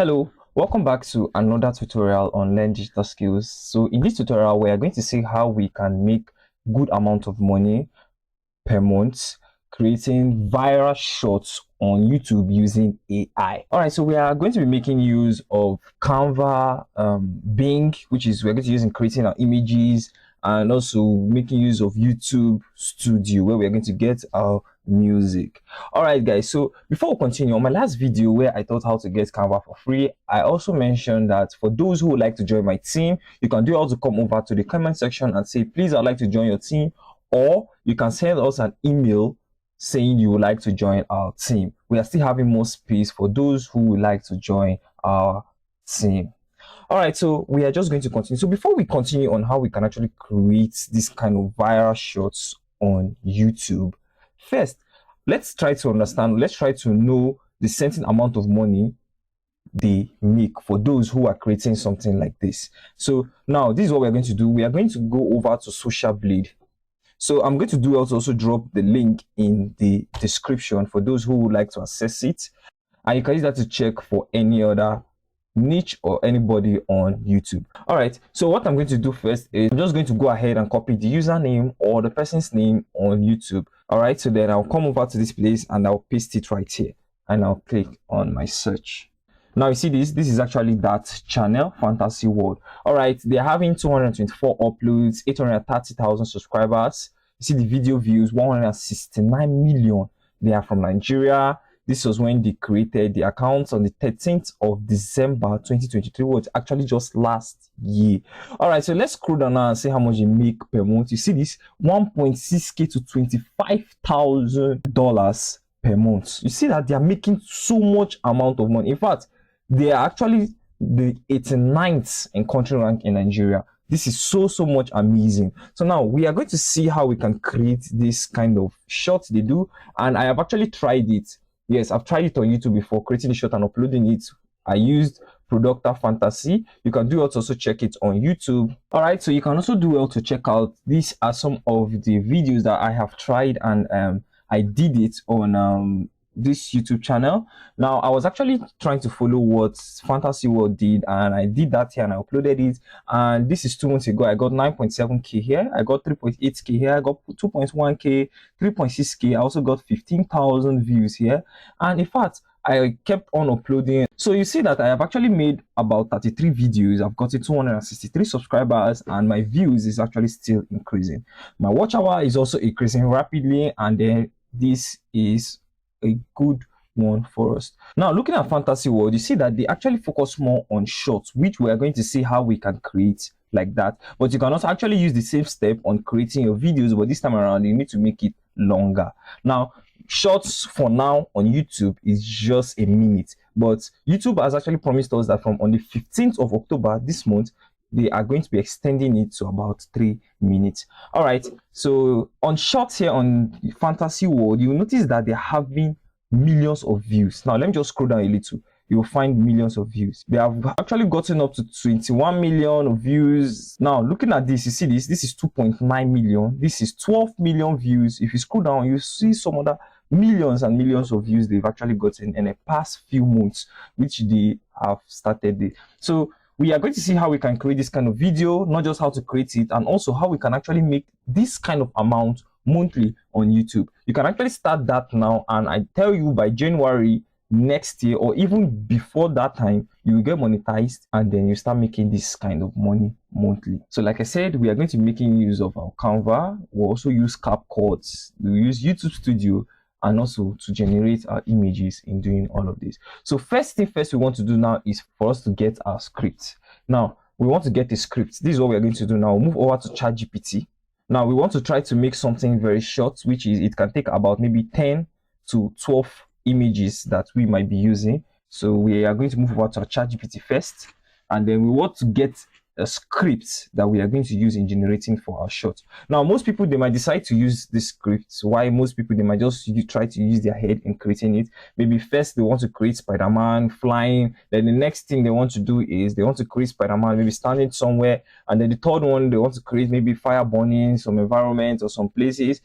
Hello, welcome back to another tutorial on learn digital skills. So in this tutorial, we are going to see how we can make good amount of money per month creating viral shorts on YouTube using AI. All right, so we are going to be making use of Canva, Bing, which is we're going to use in creating our images, and also making use of YouTube Studio, where we're going to get our music. All right, guys, so before we continue, on my last video where I taught how to get Canva for free, I also mentioned that for those who would like to join my team, you can do also come over to the comment section and say, please, I'd like to join your team, or you can send us an email saying you would like to join our team. We are still having more space for those who would like to join our team. All right, so we are just going to continue. So before we continue on how we can actually create this kind of viral shots on YouTube, first, let's try to understand, let's try to know the certain amount of money they make for those who are creating something like this. So now this is what we're going to do. We are going to go over to Social Blade. So I'm going to do also drop the link in the description for those who would like to access it. And you can use that to check for any other niche or anybody on YouTube. All right, so what I'm going to do first is I'm just going to go ahead and copy the username or the person's name on YouTube. All right, so then I'll come over to this place and I'll paste it right here and I'll click on my search. Now you see this is actually that channel, Fantasy World. All right, they're having 224 uploads, 830,000 subscribers. You see the video views, 169 million. They are from Nigeria. This was when they created the accounts on the 13th of December 2023, which actually just last year. All right, so let's scroll down now and see how much they make per month. You see this 1.6k to $25,000 per month. You see that they are making so much amount of money. In fact, they are actually the 89th in country rank in Nigeria. This is so much amazing. So now we are going to see how we can create this kind of shorts they do, and I have actually tried it. Yes, I've tried it on YouTube before, creating a short and uploading it. I used Productor Fantasy. You can do also check it on YouTube. All right, so you can also do well to check out. These are some of the videos that I have tried, and I did it on this YouTube channel. Now I was actually trying to follow what Fantasy World did, and I did that here and I uploaded it. And this is 2 months ago. I got 9.7k here, I got 3.8k here, I got 2.1k, 3.6k. I also got 15,000 views here, and in fact I kept on uploading. So you see that I have actually made about 33 videos. I've gotten 263 subscribers, and my views is actually still increasing. My watch hour is also increasing rapidly, and then this is a good one for us. Now looking at Fantasy World, you see that they actually focus more on shorts, which we are going to see how we can create like that. But you can also actually use the same step on creating your videos, but this time around you need to make it longer. Now shorts for now on YouTube is just a minute, but YouTube has actually promised us that from on the 15th of October this month, they are going to be extending it to about 3 minutes. All right, so on shorts here on Fantasy World, you will notice that they're having millions of views. Now let me just scroll down a little. You will find millions of views. They have actually gotten up to 21 million of views. Now looking at this, you see this is 2.9 million. This is 12 million views. If you scroll down, you see some other millions and millions of views they've actually gotten in the past few months, which they have started. So we are going to see how we can create this kind of video, not just how to create it, and also how we can actually make this kind of amount monthly on YouTube. You can actually start that now, and I tell you by January next year or even before that time, you will get monetized, and then you start making this kind of money monthly. So like I said, we are going to be making use of our Canva. We'll also use CapCut. We'll use YouTube Studio, and also to generate our images in doing all of this. So first thing first we want to do now is for us to get our script. Now we want to get a script. This is what we're going to do now. We'll move over to ChatGPT. Now we want to try to make something very short, which is it can take about maybe 10 to 12 images that we might be using. So we are going to move over to our ChatGPT first, and then we want to get script that we are going to use in generating for our shot. Now, most people, they might decide to use this script. Why? Most people, they might just try to use their head in creating it. Maybe first they want to create Spider-Man flying, then the next thing they want to do is they want to create Spider-Man maybe standing somewhere, and then the third one they want to create maybe fire burning some environment or some places,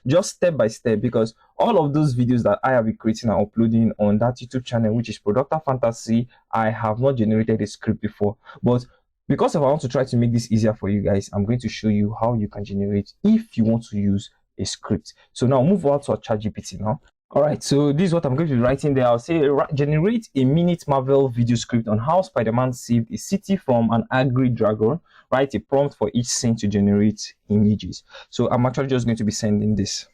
just step by step, because all of those videos that I have been creating and uploading on that YouTube channel, which is Producta Fantasy, I have not generated a script before. But because if I want to try to make this easier for you guys, I'm going to show you how you can generate if you want to use a script. So now move on to our ChatGPT now. All right, so this is what I'm going to be writing there. I'll say generate a minute Marvel video script on how Spider-Man saved a city from an angry dragon. Write a prompt for each scene to generate images. So I'm actually just going to be sending this.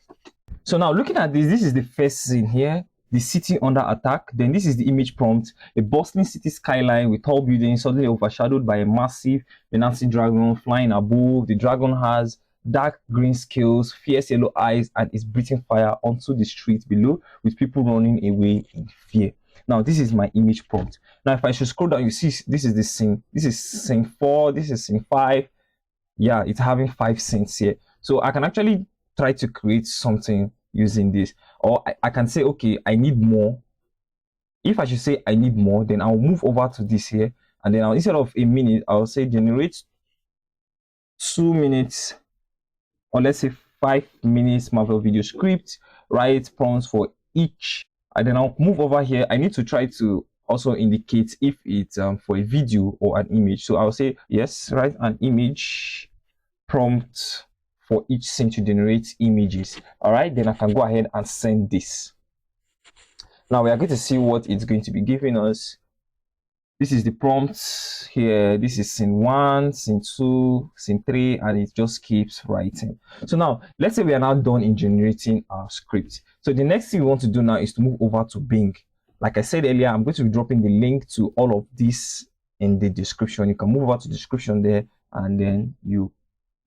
So now looking at this is the first scene here. The city under attack. Then this is the image prompt: a bustling city skyline with tall buildings suddenly overshadowed by a massive menacing dragon flying above. The dragon has dark green scales, fierce yellow eyes, and is breathing fire onto the street below, with people running away in fear. Now this is my image prompt. Now if I should scroll down, you see this is the scene. This is scene 4, this is scene 5. Yeah, it's having 5 scenes here. So I can actually try to create something using this, or I can say, okay, I need more. If I should say I need more, then I'll move over to this here, and then instead of a minute, I'll say generate 2 minutes, or let's say 5 minutes Marvel video script. Write prompts for each, and then I'll move over here. I need to try to also indicate if it's for a video or an image. So I'll say yes, write an image prompt for each scene to generate images. All right, then I can go ahead and send this. Now we are going to see what it's going to be giving us. This is the prompt here. This is scene 1, scene 2, scene 3, and it just keeps writing. So now let's say we are now done in generating our script. So the next thing we want to do now is to move over to Bing. Like I said earlier, I'm going to be dropping the link to all of this in the description. You can move over to the description there, and then you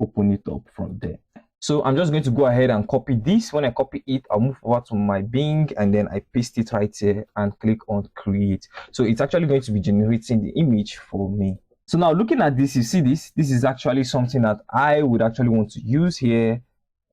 open it up from there. So I'm just going to go ahead and copy this. When I copy it, I'll move over to my Bing, and then I paste it right here and click on create. So it's actually going to be generating the image for me. So now looking at this, you see this is actually something that I would actually want to use here.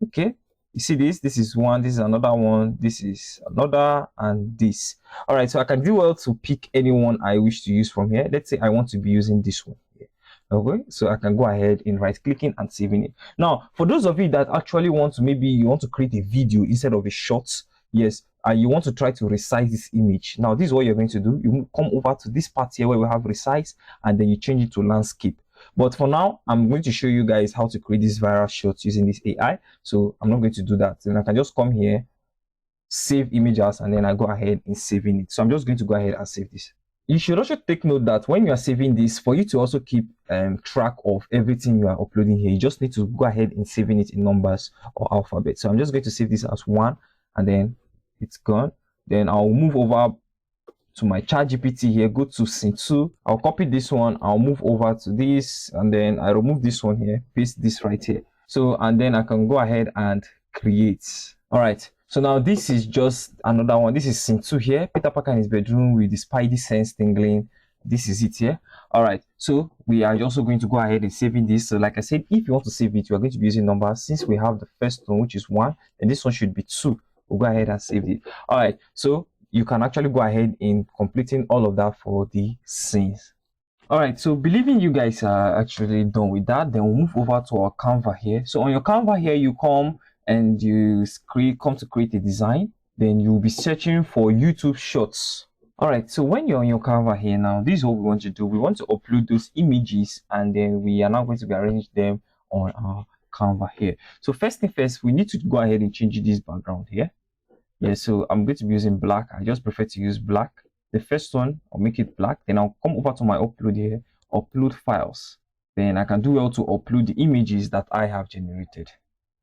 Okay, you see this is one, this is another one, this is another, and this. All right, so I can do well to pick any one I wish to use from here. Let's say I want to be using this one here. Okay, so I can go ahead in right clicking and saving it. Now for those of you that actually want to, maybe you want to create a video instead of a short, yes, and you want to try to resize this image. Now this is what you're going to do. You come over to this part here where we have resize, and then you change it to landscape. But for now, I'm going to show you guys how to create this viral shots using this AI. So I'm not going to do that. Then I can just come here, save images, and then I go ahead in saving it. So I'm just going to go ahead and save this. You should also take note that when you are saving this, for you to also keep track of everything you are uploading here, you just need to go ahead and saving it in numbers or alphabet. So I'm just going to save this as 1, and then it's gone. Then I'll move over to my ChatGPT here, go to scene 2. I'll copy this one, I'll move over to this, and then I remove this one here, paste this right here. So, and then I can go ahead and create. All right. So now this is just another one. This is scene 2 here. Peter Parker in his bedroom with the spidey sense tingling. This is it here. All right. So we are also going to go ahead and saving this. So like I said, if you want to save it, you are going to be using numbers. Since we have the first one, which is 1, and this one should be 2. We'll go ahead and save it. All right. So you can actually go ahead in completing all of that for the scenes. All right. So believing you guys are actually done with that, then we'll move over to our Canva here. So on your Canva here, you come and you come to create a design, then you'll be searching for YouTube shorts. All right, so when you're on your Canva here now, this is what we want to do. We want to upload those images, and then we are now going to be arrange them on our Canva here. So first thing first, we need to go ahead and change this background here. Yeah, so I'm going to be using black. I just prefer to use black. The first one, I'll make it black. Then I'll come over to my upload here, upload files. Then I can do well to upload the images that I have generated.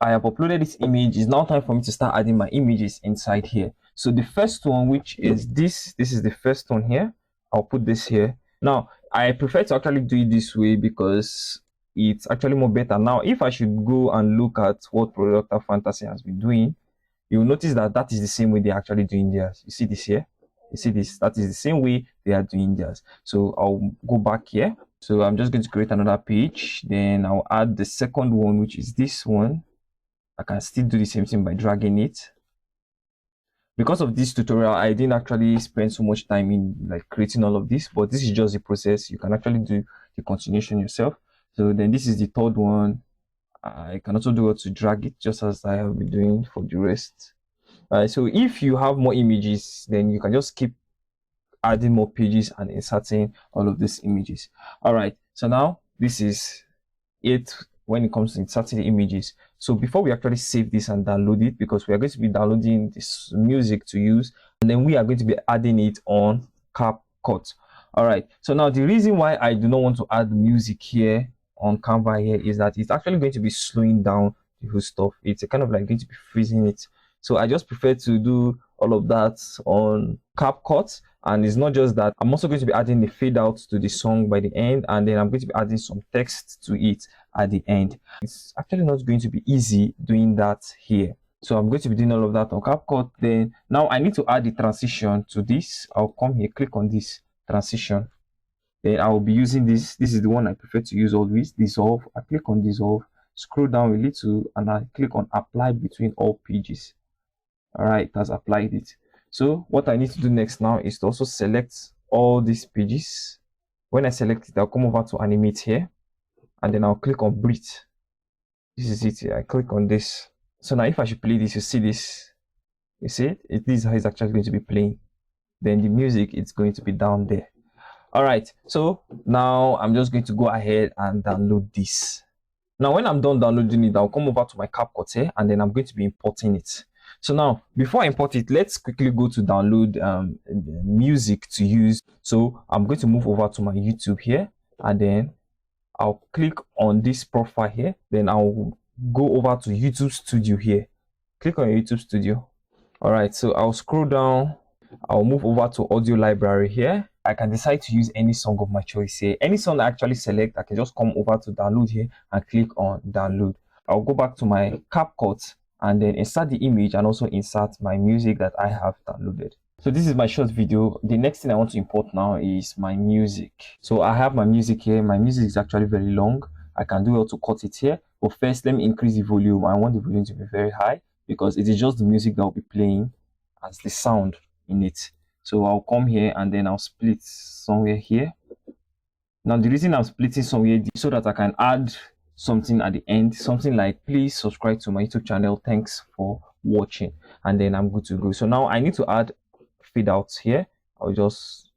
I have uploaded this image. It's now time for me to start adding my images inside here. So the first one, which is this is the first one here. I'll put this here. Now I prefer to actually do it this way because it's actually more better. Now if I should go and look at what Producta Fantasy has been doing, you'll notice that that is the same way they're actually doing theirs. You see this here? You see this? That is the same way they are doing theirs. So I'll go back here. So I'm just going to create another page. Then I'll add the second one, which is this one. I can still do the same thing by dragging it. Because of this tutorial, I didn't actually spend so much time in like creating all of this, but this is just the process. You can actually do the continuation yourself. So then this is the third one. I can also do it to drag it just as I have been doing for the rest. So if you have more images, then you can just keep adding more pages and inserting all of these images. All right, so now this is it when it comes to inserting the images. So before we actually save this and download it, because we are going to be downloading this music to use, and then we are going to be adding it on CapCut. All right, so now the reason why I do not want to add music here on Canva here is that it's actually going to be slowing down the whole stuff. It's kind of like going to be freezing it. So I just prefer to do all of that on CapCut. And it's not just that, I'm also going to be adding the fade out to the song by the end, and then I'm going to be adding some text to it at the end. It's actually not going to be easy doing that here. So I'm going to be doing all of that on CapCut. Then now I need to add the transition to this. I'll come here, click on this transition. Then I will be using this. This is the one I prefer to use always, dissolve. I click on dissolve, scroll down a little, and I click on apply between all pages. All right, it has applied it. So what I need to do next now is to also select all these pages. When I select it, I'll come over to animate here, and then I'll click on breathe. This is it here. I click on this. So now if I should play this, you see this. You see it? This is how it's actually going to be playing. Then the music is going to be down there. All right, so now I'm just going to go ahead and download this. Now when I'm done downloading it, I'll come over to my CapCut here, and then I'm going to be importing it. So now before I import it, let's quickly go to download music to use. So I'm going to move over to my YouTube here, and then I'll click on this profile here. Then I'll go over to YouTube Studio here. Click on YouTube Studio. All right, so I'll scroll down. I'll move over to audio library here. I can decide to use any song of my choice here. Any song I actually select, I can just come over to download here and click on download. I'll go back to my CapCut and then insert the image and also insert my music that I have downloaded. So this is my short video. The next thing I want to import now is my music. So I have my music here. My music is actually very long. I can do it to cut it here. But first, let me increase the volume. I want the volume to be very high because it is just the music that will be playing as the sound in it. So I'll come here and then I'll split somewhere here. Now the reason I'm splitting somewhere is so that I can add something at the end, something like please subscribe to my YouTube channel, thanks for watching, and then I'm good to go. So now I need to add fade outs here. I'll just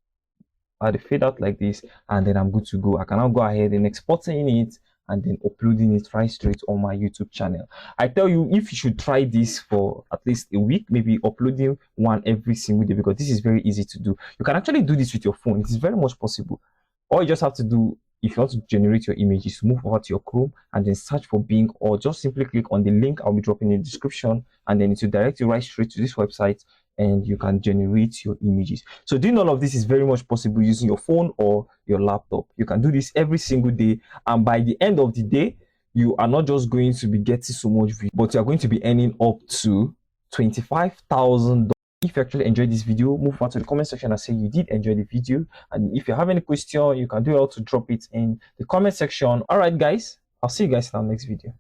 add a fade out like this, and then I'm good to go. I can now go ahead and exporting it and then uploading it right straight on my YouTube channel. I tell you, if you should try this for at least a week, maybe uploading one every single day, because this is very easy to do. You can actually do this with your phone. It is very much possible. All you just have to do, if you want to generate your images, move over to your Chrome and then search for Bing, or just simply click on the link I'll be dropping in the description, and then it will direct you right straight to this website and you can generate your images. So doing all of this is very much possible using your phone or your laptop. You can do this every single day, and by the end of the day, you are not just going to be getting so much view, but you are going to be earning up to $25,000. If you actually enjoyed this video, move on to the comment section and say you did enjoy the video. And if you have any question, you can do it to drop it in the comment section. All right, guys, I'll see you guys in our next video.